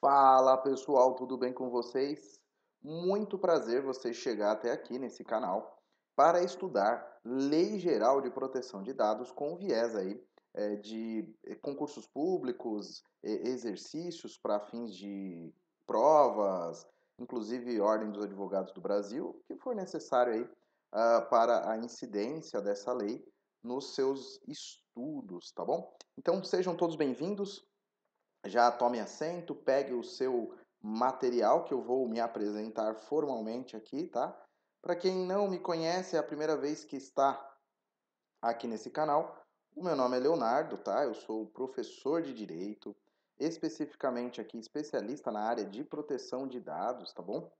Fala pessoal, tudo bem com vocês? Muito prazer você chegar até aqui nesse canal para estudar Lei Geral de Proteção de Dados com viés aí de concursos públicos, exercícios para fins de provas, inclusive Ordem dos Advogados do Brasil, que for necessário aí para a incidência dessa lei nos seus estudos, tá bom? Então sejam todos bem-vindos. Já tome assento, pegue o seu material que eu vou me apresentar formalmente aqui, tá? Para quem não me conhece, é a primeira vez que está aqui nesse canal. O meu nome é Leonardo, tá? Eu sou professor de Direito, especificamente aqui especialista na área de proteção de dados, tá bom?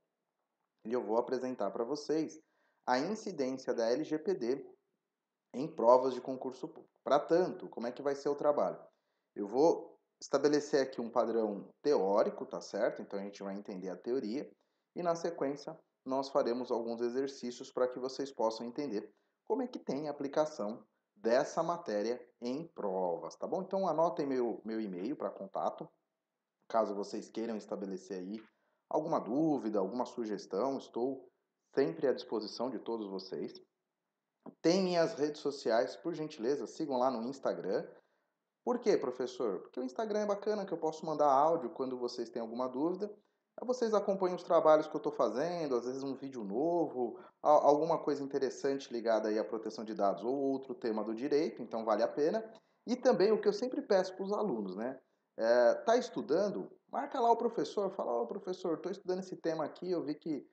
E eu vou apresentar para vocês a incidência da LGPD em provas de concurso público. Para tanto, como é que vai ser o trabalho? Eu vou estabelecer aqui um padrão teórico, tá certo? Então a gente vai entender a teoria e na sequência nós faremos alguns exercícios para que vocês possam entender como é que tem a aplicação dessa matéria em provas, tá bom? Então anotem meu e-mail para contato, caso vocês queiram estabelecer aí alguma dúvida, alguma sugestão, estou sempre à disposição de todos vocês. Tem minhas redes sociais, por gentileza, sigam lá no Instagram. Por quê, professor? Porque o Instagram é bacana, que eu posso mandar áudio quando vocês têm alguma dúvida. Aí vocês acompanham os trabalhos que eu estou fazendo, às vezes um vídeo novo, alguma coisa interessante ligada aí à proteção de dados ou outro tema do direito, então vale a pena. E também o que eu sempre peço para os alunos, né? Tá estudando? Marca lá o professor, fala, ó, professor, estou estudando esse tema aqui, eu vi que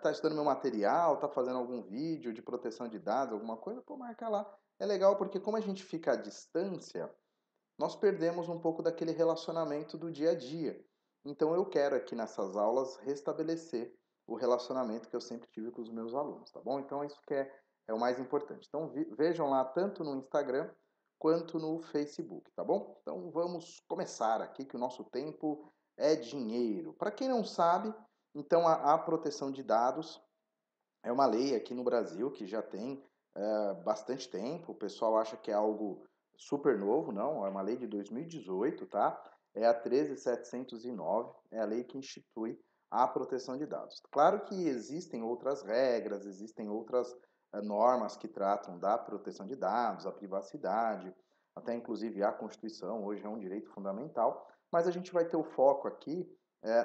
tá estudando meu material, tá fazendo algum vídeo de proteção de dados, alguma coisa, pô, marca lá. É legal porque como a gente fica à distância, nós perdemos um pouco daquele relacionamento do dia a dia. Então eu quero aqui nessas aulas restabelecer o relacionamento que eu sempre tive com os meus alunos, tá bom? Então isso que é o mais importante. Então vejam lá tanto no Instagram quanto no Facebook, tá bom? Então vamos começar aqui que o nosso tempo é dinheiro. Para quem não sabe, então a proteção de dados é uma lei aqui no Brasil que já tem bastante tempo. O pessoal acha que é algo super novo, não. É uma lei de 2018, tá? É a 13.709, é a lei que institui a proteção de dados. Claro que existem outras regras, existem outras normas que tratam da proteção de dados, a privacidade, até inclusive a Constituição, hoje é um direito fundamental, mas a gente vai ter o foco aqui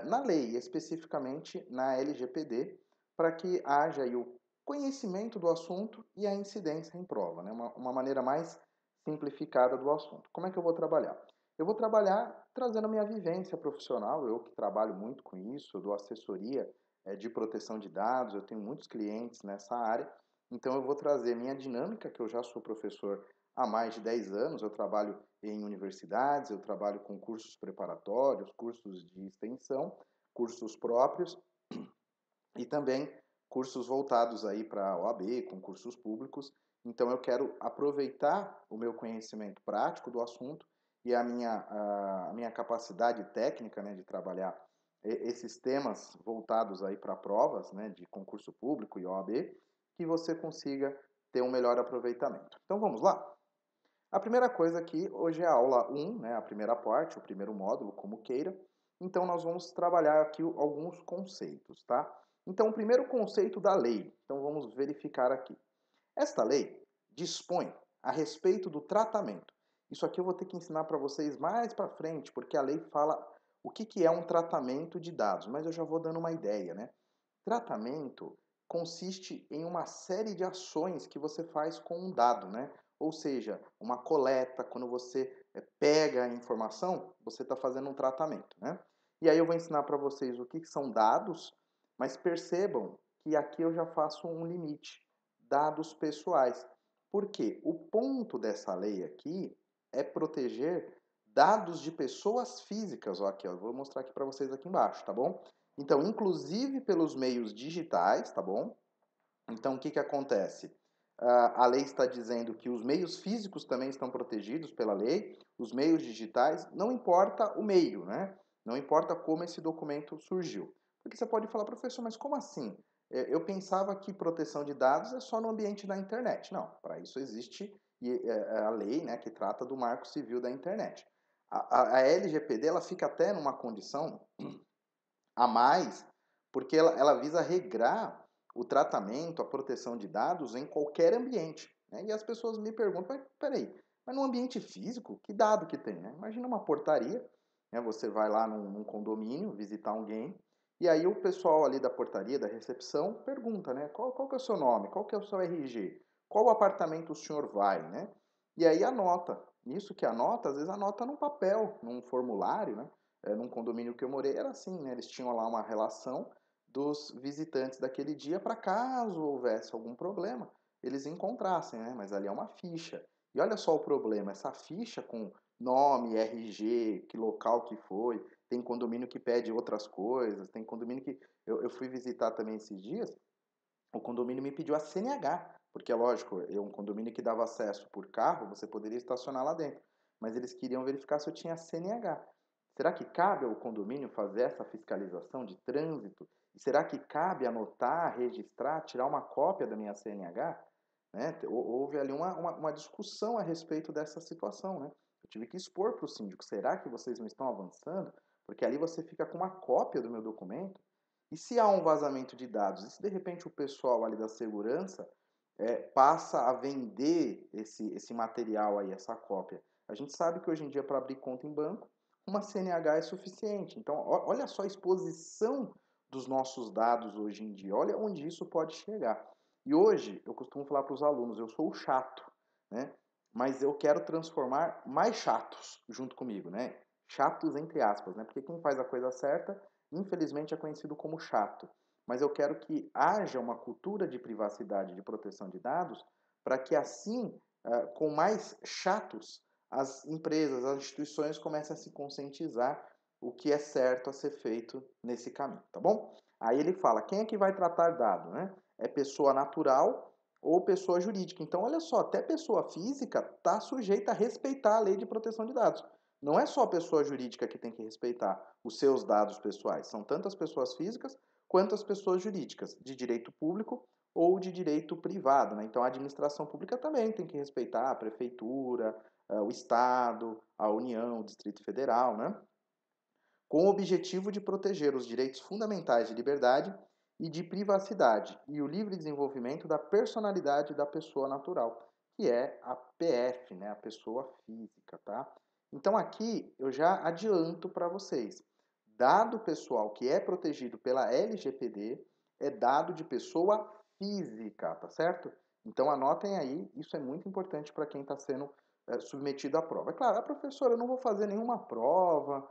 na lei, especificamente na LGPD, para que haja aí o conhecimento do assunto e a incidência em prova, né? Uma maneira mais simplificada do assunto. Como é que eu vou trabalhar? Eu vou trabalhar trazendo a minha vivência profissional, eu que trabalho muito com isso, eu dou assessoria de proteção de dados, eu tenho muitos clientes nessa área, então eu vou trazer minha dinâmica, que eu já sou professor há mais de 10 anos, eu trabalho em universidades, eu trabalho com cursos preparatórios, cursos de extensão, cursos próprios, e também cursos voltados aí para a OAB, concursos públicos. Então eu quero aproveitar o meu conhecimento prático do assunto e a minha capacidade técnica, né, de trabalhar esses temas voltados aí para provas, né, de concurso público e OAB, que você consiga ter um melhor aproveitamento. Então vamos lá? A primeira coisa aqui, hoje é a aula 1, né, a primeira parte, o primeiro módulo, como queira. Então, nós vamos trabalhar aqui alguns conceitos, tá? Então, o primeiro conceito da lei. Então, vamos verificar aqui. Esta lei dispõe a respeito do tratamento. Isso aqui eu vou ter que ensinar para vocês mais para frente, porque a lei fala o que é um tratamento de dados, mas eu já vou dando uma ideia, né? Tratamento consiste em uma série de ações que você faz com um dado, né? Ou seja, uma coleta, quando você pega a informação, você está fazendo um tratamento, né? E aí eu vou ensinar para vocês o que são dados, mas percebam que aqui eu já faço um limite, dados pessoais. Por quê? O ponto dessa lei aqui é proteger dados de pessoas físicas, ó, aqui, ó, eu vou mostrar aqui para vocês aqui embaixo, tá bom? Então, inclusive pelos meios digitais, tá bom? Então, o que que acontece? A lei está dizendo que os meios físicos também estão protegidos pela lei, os meios digitais, não importa o meio, né? Não importa como esse documento surgiu. Porque você pode falar, professor, mas como assim? Eu pensava que proteção de dados é só no ambiente da internet. Não, para isso existe a lei, né, que trata do Marco Civil da internet. A LGPD ela fica até numa condição a mais, porque ela visa regrar o tratamento, a proteção de dados em qualquer ambiente, né? E as pessoas me perguntam, mas peraí, mas no ambiente físico, que dado que tem, né? Imagina uma portaria, né? Você vai lá num condomínio visitar alguém, e aí o pessoal ali da portaria, da recepção, pergunta, né? Qual que é o seu nome? Qual que é o seu RG? Qual apartamento o senhor vai, né? E aí anota. Nisso que anota, às vezes anota num papel, num formulário, né? Num condomínio que eu morei era assim, né? Eles tinham lá uma relação dos visitantes daquele dia para caso houvesse algum problema, eles encontrassem, né? Mas ali é uma ficha. E olha só o problema, essa ficha com nome, RG, que local que foi, tem condomínio que pede outras coisas, tem condomínio que... Eu fui visitar também esses dias, o condomínio me pediu a CNH, porque é lógico, é um condomínio que dava acesso por carro, você poderia estacionar lá dentro, mas eles queriam verificar se eu tinha CNH. Será que cabe ao condomínio fazer essa fiscalização de trânsito? E será que cabe anotar, registrar, tirar uma cópia da minha CNH? Né? Houve ali uma discussão a respeito dessa situação, né? Eu tive que expor para o síndico, será que vocês não estão avançando? Porque ali você fica com uma cópia do meu documento. E se há um vazamento de dados? E se de repente o pessoal ali da segurança passa a vender esse material aí, essa cópia? A gente sabe que hoje em dia para abrir conta em banco, uma CNH é suficiente. Então, olha só a exposição dos nossos dados hoje em dia. Olha onde isso pode chegar. E hoje, eu costumo falar para os alunos, eu sou o chato, né? Mas eu quero transformar mais chatos junto comigo, né? Chatos entre aspas, né? Porque quem faz a coisa certa, infelizmente, é conhecido como chato. Mas eu quero que haja uma cultura de privacidade, de proteção de dados, para que assim, com mais chatos, as empresas, as instituições comecem a se conscientizar o que é certo a ser feito nesse caminho, tá bom? Aí ele fala, quem é que vai tratar dado, né? É pessoa natural ou pessoa jurídica. Então, olha só, até pessoa física está sujeita a respeitar a lei de proteção de dados. Não é só a pessoa jurídica que tem que respeitar os seus dados pessoais. São tantas pessoas físicas quanto as pessoas jurídicas, de direito público ou de direito privado, né? Então, a administração pública também tem que respeitar a prefeitura, o Estado, a União, o Distrito Federal, né? Com o objetivo de proteger os direitos fundamentais de liberdade e de privacidade e o livre desenvolvimento da personalidade da pessoa natural, que é a PF, né, a pessoa física, tá? Então aqui eu já adianto para vocês. Dado pessoal que é protegido pela LGPD é dado de pessoa física, tá certo? Então anotem aí, isso é muito importante para quem está sendo submetido à prova. É claro, a professora, eu não vou fazer nenhuma prova,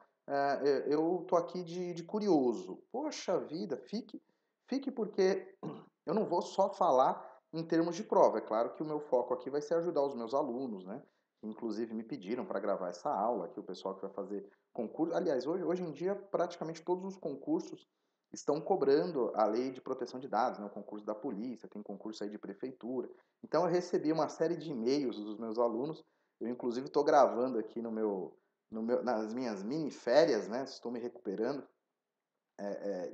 eu tô aqui de curioso. Poxa vida, fique porque eu não vou só falar em termos de prova. É claro que o meu foco aqui vai ser ajudar os meus alunos, né? Que inclusive me pediram para gravar essa aula aqui, o pessoal que vai fazer concurso. Aliás, hoje em dia, praticamente todos os concursos estão cobrando a lei de proteção de dados, né? O concurso da polícia, tem concurso aí de prefeitura. Então, eu recebi uma série de e-mails dos meus alunos. Eu, inclusive, estou gravando aqui nas minhas mini férias, né? Estou me recuperando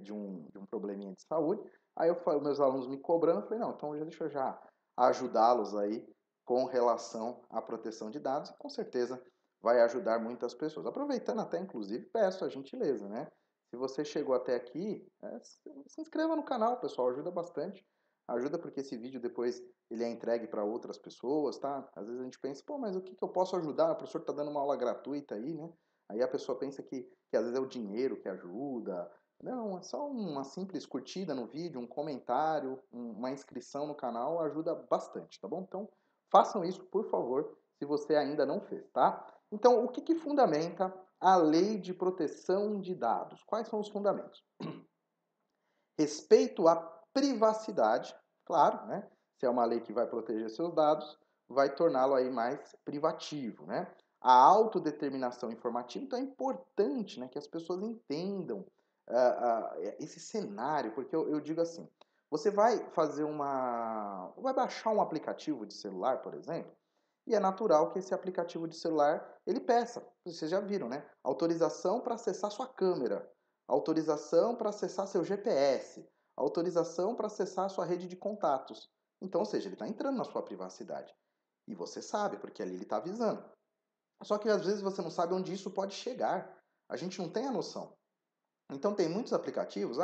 de um probleminha de saúde. Aí meus alunos me cobrando, eu falei, não, então deixa eu já ajudá-los aí com relação à proteção de dados, e com certeza vai ajudar muitas pessoas. Aproveitando até, inclusive, peço a gentileza, né? Se você chegou até aqui, se inscreva no canal, pessoal, ajuda bastante. Ajuda porque esse vídeo depois ele é entregue para outras pessoas, tá? Às vezes a gente pensa, pô, mas o que eu posso ajudar? O professor está dando uma aula gratuita aí, né? Aí a pessoa pensa que às vezes é o dinheiro que ajuda. Não, é só uma simples curtida no vídeo, um comentário, uma inscrição no canal ajuda bastante, tá bom? Então, façam isso, por favor, se você ainda não fez, tá? Então, o que fundamenta a Lei de Proteção de Dados? Quais são os fundamentos? Respeito à privacidade, claro, né? Se é uma lei que vai proteger seus dados, vai torná-lo aí mais privativo, né? A autodeterminação informativa, então é importante, né, que as pessoas entendam esse cenário, porque eu digo assim, você vai vai baixar um aplicativo de celular, por exemplo, e é natural que esse aplicativo de celular, ele peça, vocês já viram, né? Autorização para acessar sua câmera, autorização para acessar seu GPS, autorização para acessar sua rede de contatos. Então, ou seja, ele está entrando na sua privacidade. E você sabe, porque ali ele está avisando. Só que às vezes você não sabe onde isso pode chegar. A gente não tem a noção. Então tem muitos aplicativos,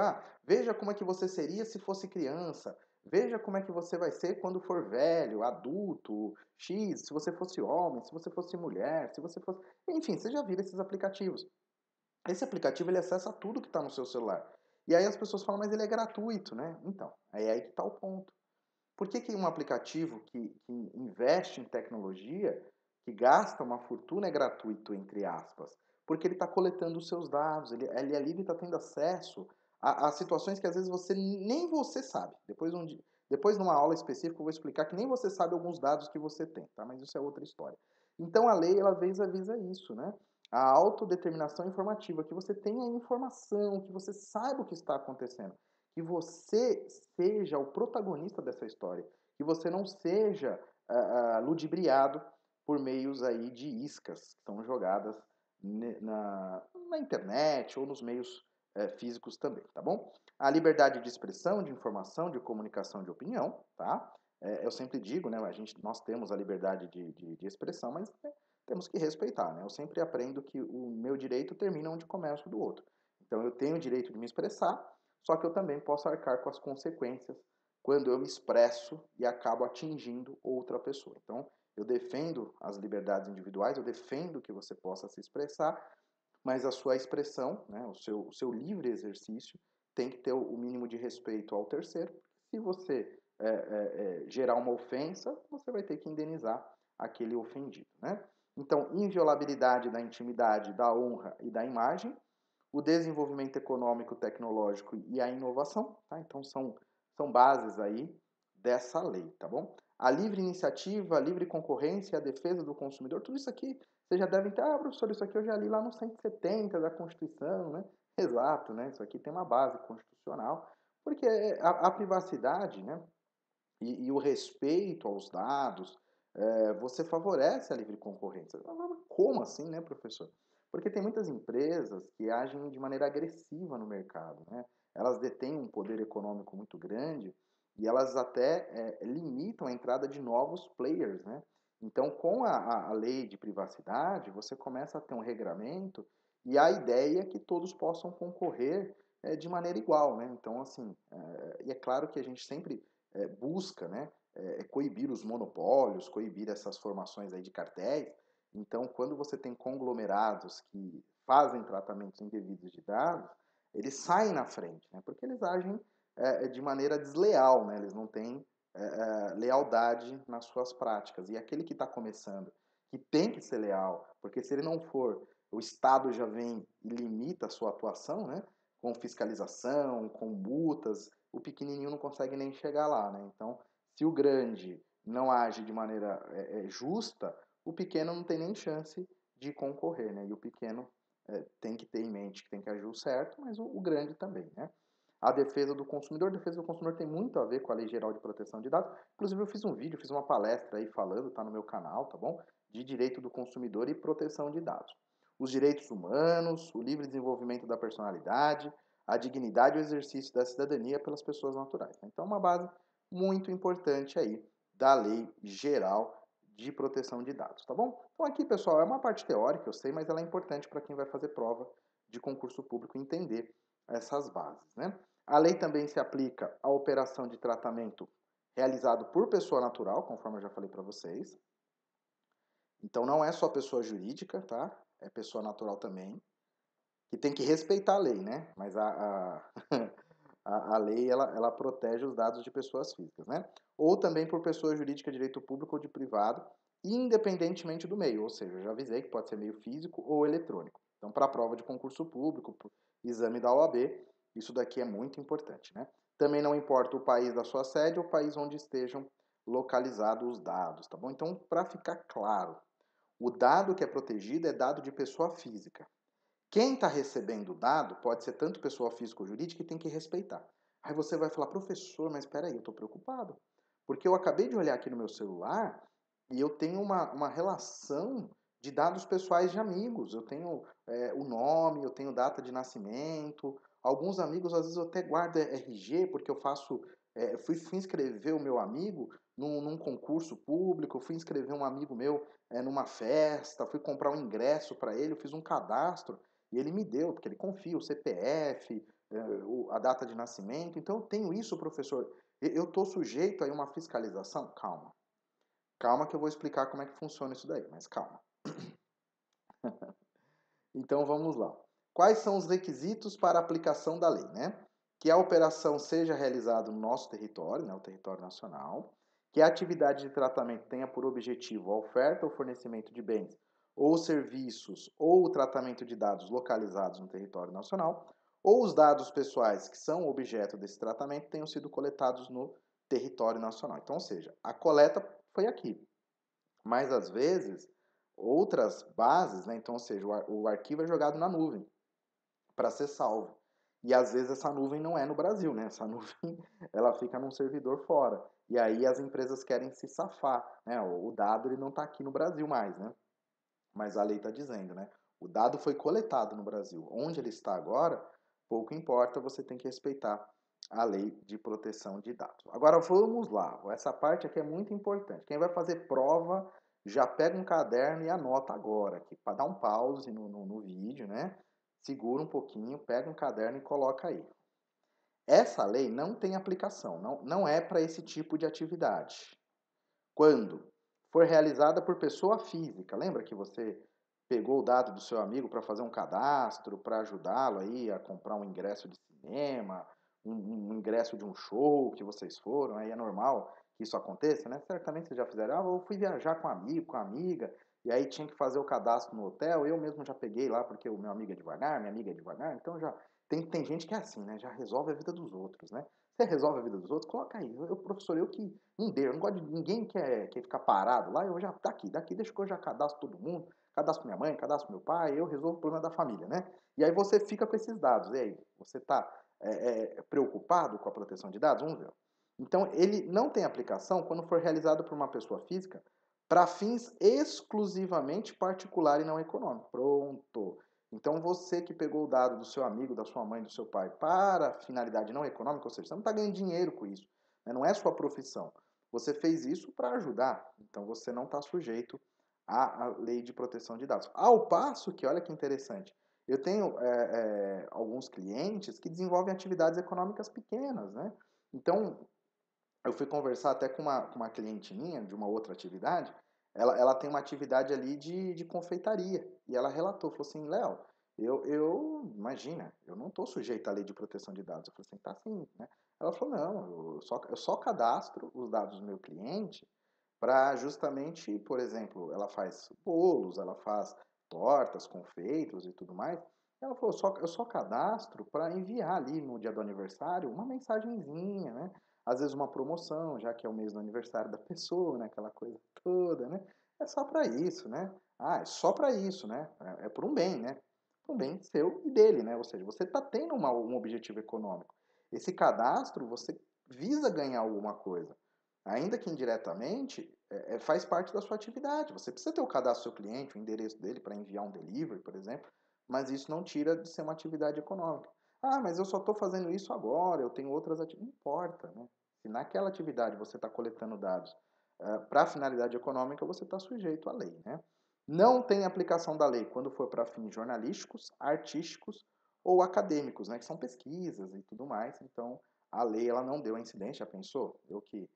veja como é que você seria se fosse criança, veja como é que você vai ser quando for velho, adulto, X, se você fosse homem, se você fosse mulher, se você fosse... Enfim, você já viu esses aplicativos. Esse aplicativo ele acessa tudo que está no seu celular. E aí as pessoas falam, mas ele é gratuito, né? Então, é aí que está o ponto. Por que, que um aplicativo que investe em tecnologia, que gasta uma fortuna, é gratuito, entre aspas? Porque ele está coletando os seus dados, ele ali está tendo acesso a situações que às vezes nem você sabe. Depois, numa aula específica, eu vou explicar que nem você sabe alguns dados que você tem, tá? Mas isso é outra história. Então a lei, ela avisa isso, né? A autodeterminação informativa, que você tenha informação, que você saiba o que está acontecendo, que você seja o protagonista dessa história, que você não seja ludibriado por meios aí de iscas que são jogadas na internet ou nos meios físicos também, tá bom? A liberdade de expressão, de informação, de comunicação, de opinião, tá? Eu sempre digo, né, nós temos a liberdade de expressão, mas temos que respeitar, né? Eu sempre aprendo que o meu direito termina onde começa o do outro. Então eu tenho o direito de me expressar, só que eu também posso arcar com as consequências quando eu me expresso e acabo atingindo outra pessoa. Então, eu defendo as liberdades individuais, eu defendo que você possa se expressar, mas a sua expressão, né, o seu livre exercício, tem que ter o mínimo de respeito ao terceiro. Se você gerar uma ofensa, você vai ter que indenizar aquele ofendido, né? Então, inviolabilidade da intimidade, da honra e da imagem, o desenvolvimento econômico, tecnológico e a inovação, tá? Então são bases aí dessa lei, tá bom? A livre iniciativa, a livre concorrência, a defesa do consumidor, tudo isso aqui vocês já devem ter, professor, isso aqui eu já li lá no 170 da Constituição, né? Exato, né? Isso aqui tem uma base constitucional, porque a privacidade, né? E o respeito aos dados, você favorece a livre concorrência. Como assim, né, professor? Porque tem muitas empresas que agem de maneira agressiva no mercado, né? Elas detêm um poder econômico muito grande e elas até limitam a entrada de novos players, né? Então, com a lei de privacidade, você começa a ter um regramento e a ideia é que todos possam concorrer de maneira igual, né? Então, assim, e é claro que a gente sempre busca, né, coibir os monopólios, coibir essas formações aí de cartéis. Então, quando você tem conglomerados que fazem tratamentos indevidos de dados, eles saem na frente, né, porque eles agem de maneira desleal, né, eles não têm lealdade nas suas práticas. E aquele que está começando, que tem que ser leal, porque se ele não for, o Estado já vem e limita a sua atuação, né, com fiscalização, com multas, o pequenininho não consegue nem chegar lá, né? Então, se o grande não age de maneira justa, o pequeno não tem nem chance de concorrer, né? E o pequeno tem que ter em mente que tem que agir o certo, mas o grande também, né? A defesa do consumidor tem muito a ver com a Lei Geral de Proteção de Dados. Inclusive, eu fiz um vídeo, fiz uma palestra aí falando, tá no meu canal, tá bom? De direito do consumidor e proteção de dados. Os direitos humanos, o livre desenvolvimento da personalidade, a dignidade e o exercício da cidadania pelas pessoas naturais. Então, uma base muito importante aí da Lei Geral de Proteção de Dados, tá bom? Então, aqui, pessoal, é uma parte teórica, eu sei, mas ela é importante para quem vai fazer prova de concurso público entender essas bases, né? A lei também se aplica à operação de tratamento realizado por pessoa natural, conforme eu já falei para vocês. Então, não é só pessoa jurídica, tá? É pessoa natural também, que tem que respeitar a lei, né? Mas a lei, ela protege os dados de pessoas físicas, né? Ou também por pessoa jurídica, direito público ou de privado, independentemente do meio. Ou seja, eu já avisei que pode ser meio físico ou eletrônico. Então, para a prova de concurso público, exame da OAB, isso daqui é muito importante, né? Também não importa o país da sua sede ou o país onde estejam localizados os dados, tá bom? Então, para ficar claro, o dado que é protegido é dado de pessoa física. Quem está recebendo o dado pode ser tanto pessoa física ou jurídica e tem que respeitar. Aí você vai falar, professor, mas espera aí, eu estou preocupado. Porque eu acabei de olhar aqui no meu celular e eu tenho uma relação de dados pessoais de amigos. Eu tenho o nome, eu tenho data de nascimento. Alguns amigos, às vezes, eu até guardo RG, porque eu faço fui inscrever o meu amigo num concurso público, fui inscrever um amigo meu numa festa, fui comprar um ingresso para ele, eu fiz um cadastro e ele me deu, porque ele confia o CPF, a data de nascimento. Então eu tenho isso, professor. Eu estou sujeito a uma fiscalização? Calma. Calma que eu vou explicar como é que funciona isso daí, mas calma. Então vamos lá. Quais são os requisitos para a aplicação da lei, né? Que a operação seja realizada no nosso território, né, o território nacional, que a atividade de tratamento tenha por objetivo a oferta ou fornecimento de bens ou serviços ou o tratamento de dados localizados no território nacional, ou os dados pessoais que são objeto desse tratamento tenham sido coletados no território nacional. Então, ou seja, a coleta foi aqui, mas às vezes outras bases, né? Então, ou seja, o arquivo é jogado na nuvem para ser salvo. E às vezes essa nuvem não é no Brasil, né? Essa nuvem ela fica num servidor fora. E aí as empresas querem se safar, né? O dado ele não está aqui no Brasil mais, né? Mas a lei está dizendo, né? O dado foi coletado no Brasil. Onde ele está agora, pouco importa, você tem que respeitar a lei de proteção de dados. Agora vamos lá. Essa parte aqui é muito importante. Quem vai fazer prova já pega um caderno e anota agora aqui, para dar um pause no vídeo, né? Segura um pouquinho, pega um caderno e coloca aí. Essa lei não tem aplicação, não é para esse tipo de atividade. Quando for realizada por pessoa física, lembra que você pegou o dado do seu amigo para fazer um cadastro, para ajudá-lo aí a comprar um ingresso de cinema, um ingresso de um show que vocês foram, aí é normal que isso aconteça, né? Certamente vocês já fizeram, eu fui viajar com um amigo, com uma amiga, e aí tinha que fazer o cadastro no hotel, eu mesmo já peguei lá porque o meu amigo é devagar, minha amiga é devagar, então já tem gente que é assim, né? Já resolve a vida dos outros, né? Você resolve a vida dos outros, coloca aí. Professor, eu que não deu, eu não gosto de ninguém quer ficar parado lá, eu já, daqui, deixa que eu já cadastro todo mundo, cadastro minha mãe, cadastro meu pai, eu resolvo o problema da família, né? E aí você fica com esses dados, e aí? Você está preocupado com a proteção de dados? Vamos ver. Então, ele não tem aplicação quando for realizado por uma pessoa física para fins exclusivamente particular e não econômico. Pronto. Então, você que pegou o dado do seu amigo, da sua mãe, do seu pai para finalidade não econômica, ou seja, você não está ganhando dinheiro com isso, né? Não é sua profissão. Você fez isso para ajudar, então você não está sujeito à lei de proteção de dados. Ao passo que, olha que interessante, eu tenho alguns clientes que desenvolvem atividades econômicas pequenas, né? Então, eu fui conversar até com uma cliente minha de uma outra atividade. Ela tem uma atividade ali de confeitaria. E ela relatou, falou assim, Léo, imagina, eu não estou sujeito à lei de proteção de dados. Eu falei assim, tá sim, né? Ela falou, não, eu só cadastro os dados do meu cliente para justamente, por exemplo, ela faz bolos, ela faz tortas, confeitos e tudo mais. Ela falou, eu só cadastro para enviar ali no dia do aniversário uma mensagenzinha, né? Às vezes uma promoção, já que é o mês do aniversário da pessoa, né? Aquela coisa toda, né? É só para isso, né? Ah, é só para isso, né? É por um bem, né? Por um bem seu e dele, né? Ou seja, você está tendo um objetivo econômico. Esse cadastro, você visa ganhar alguma coisa. Ainda que indiretamente, faz parte da sua atividade. Você precisa ter o cadastro do seu cliente, o endereço dele para enviar um delivery, por exemplo, mas isso não tira de ser uma atividade econômica. Ah, mas eu só estou fazendo isso agora, eu tenho outras atividades. Não importa, né? Se naquela atividade você está coletando dados para finalidade econômica, você está sujeito à lei, né? Não tem aplicação da lei quando for para fins jornalísticos, artísticos ou acadêmicos, né? Que são pesquisas e tudo mais. Então, a lei ela não deu a incidência, já pensou? Eu que,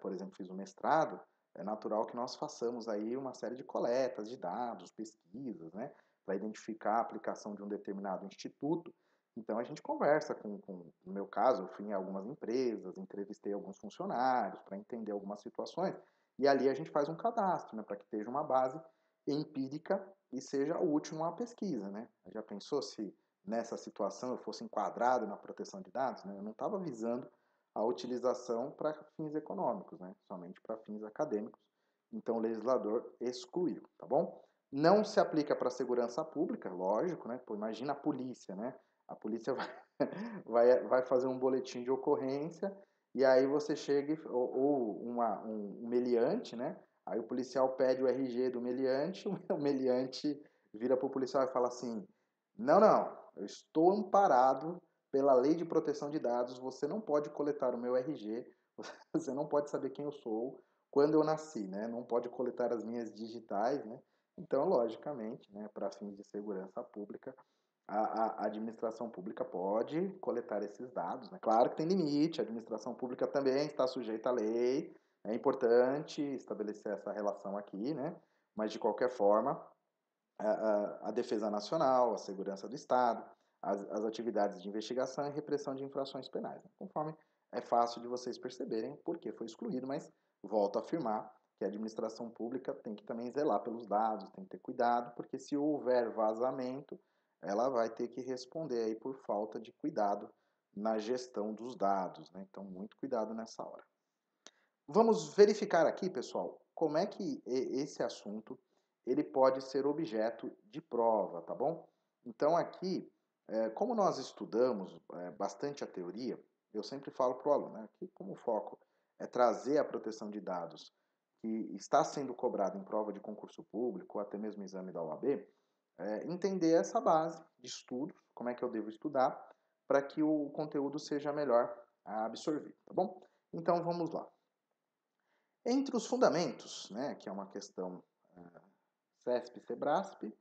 por exemplo, fiz o mestrado, é natural que nós façamos aí uma série de coletas de dados, pesquisas, né? Para identificar a aplicação de um determinado instituto. Então a gente conversa no meu caso, eu fui em algumas empresas, entrevistei alguns funcionários para entender algumas situações, e ali a gente faz um cadastro, né, para que esteja uma base empírica e seja útil uma pesquisa, né? Já pensou se nessa situação eu fosse enquadrado na proteção de dados, né? Eu não estava visando a utilização para fins econômicos, né? Somente para fins acadêmicos. Então o legislador excluiu, tá bom? Não se aplica para a segurança pública, lógico, né? Pô, imagina a polícia, né? A polícia vai fazer um boletim de ocorrência e aí você chega, ou um meliante, né? Aí o policial pede o RG do meliante, o meliante vira para o policial e fala assim, não, eu estou amparado pela Lei de Proteção de Dados, você não pode coletar o meu RG, você não pode saber quem eu sou, quando eu nasci, né? Não pode coletar as minhas digitais, né? Então, logicamente, né, para fins de segurança pública, a administração pública pode coletar esses dados, né? Claro que tem limite, a administração pública também está sujeita à lei, é importante estabelecer essa relação aqui, né? Mas, de qualquer forma, a defesa nacional, a segurança do Estado, as atividades de investigação e repressão de infrações penais, né? Conforme é fácil de vocês perceberem por que foi excluído, mas volto a afirmar que a administração pública tem que também zelar pelos dados, tem que ter cuidado, porque se houver vazamento, ela vai ter que responder aí por falta de cuidado na gestão dos dados, né? Então, muito cuidado nessa hora. Vamos verificar aqui, pessoal, como é que esse assunto ele pode ser objeto de prova, tá bom? Então, aqui, como nós estudamos bastante a teoria, eu sempre falo para o aluno, né, que como o foco é trazer a proteção de dados que está sendo cobrado em prova de concurso público, ou até mesmo exame da OAB, entender essa base de estudos, como é que eu devo estudar, para que o conteúdo seja melhor absorvido, tá bom? Então, vamos lá. Entre os fundamentos, né, que é uma questão CESP-SEBRASP,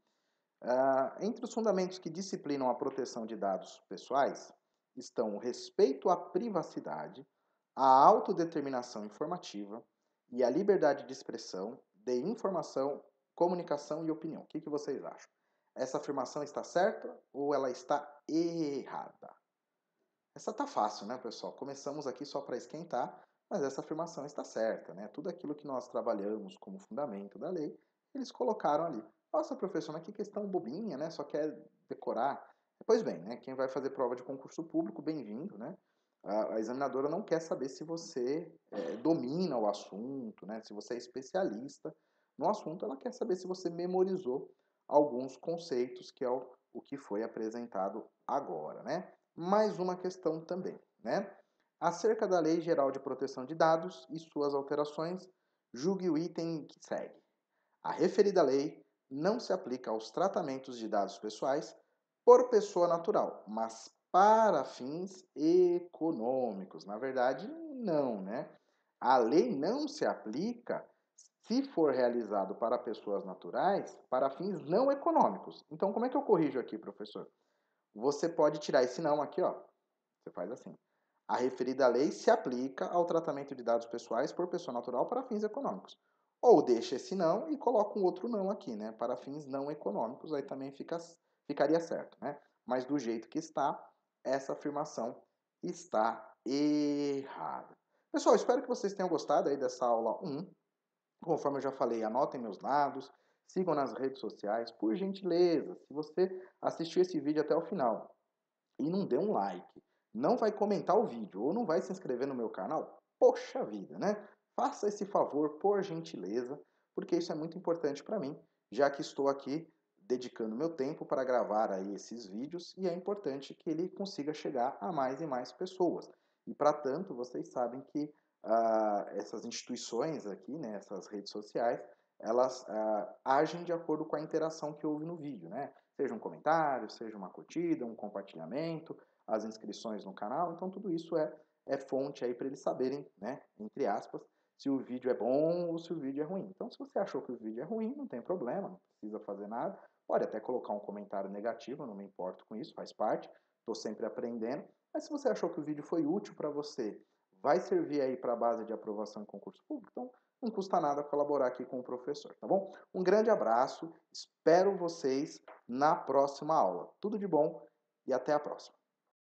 entre os fundamentos que disciplinam a proteção de dados pessoais estão o respeito à privacidade, a autodeterminação informativa e a liberdade de expressão, de informação, comunicação e opinião. O que vocês acham? Essa afirmação está certa ou ela está errada? Essa tá fácil, né, pessoal? Começamos aqui só para esquentar, mas essa afirmação está certa, né? Tudo aquilo que nós trabalhamos como fundamento da lei, eles colocaram ali. Nossa, professor, mas que questão bobinha, né? Só quer decorar. Pois bem, né? Quem vai fazer prova de concurso público, bem-vindo, né? A examinadora não quer saber se você domina o assunto, né? Se você é especialista no assunto, ela quer saber se você memorizou alguns conceitos, que é o que foi apresentado agora, né? Mais uma questão também, né? Acerca da Lei Geral de Proteção de Dados e suas alterações, julgue o item que segue. A referida lei não se aplica aos tratamentos de dados pessoais por pessoa natural, mas para fins econômicos. Na verdade, não, né? A lei não se aplica se for realizado para pessoas naturais para fins não econômicos. Então, como é que eu corrijo aqui, professor? Você pode tirar esse não aqui, ó. Você faz assim. A referida lei se aplica ao tratamento de dados pessoais por pessoa natural para fins econômicos. Ou deixa esse não e coloca um outro não aqui, né? Para fins não econômicos, aí também ficaria certo, né? Mas do jeito que está, essa afirmação está errada. Pessoal, espero que vocês tenham gostado aí dessa aula 1. Conforme eu já falei, anotem meus dados, sigam nas redes sociais, por gentileza. Se você assistiu esse vídeo até o final e não deu um like, não vai comentar o vídeo ou não vai se inscrever no meu canal, poxa vida, né? Faça esse favor, por gentileza, porque isso é muito importante para mim, já que estou aqui dedicando meu tempo para gravar aí esses vídeos e é importante que ele consiga chegar a mais e mais pessoas. E para tanto, vocês sabem que essas instituições aqui, né, essas redes sociais, elas agem de acordo com a interação que houve no vídeo, né? Seja um comentário, seja uma curtida, um compartilhamento, as inscrições no canal. Então, tudo isso é fonte aí para eles saberem, né, entre aspas, se o vídeo é bom ou se o vídeo é ruim. Então, se você achou que o vídeo é ruim, não tem problema, não precisa fazer nada. Pode até colocar um comentário negativo, não me importo com isso, faz parte. Estou sempre aprendendo. Mas se você achou que o vídeo foi útil para você, vai servir aí para a base de aprovação em concurso público, então não custa nada colaborar aqui com o professor, tá bom? Um grande abraço, espero vocês na próxima aula. Tudo de bom e até a próxima.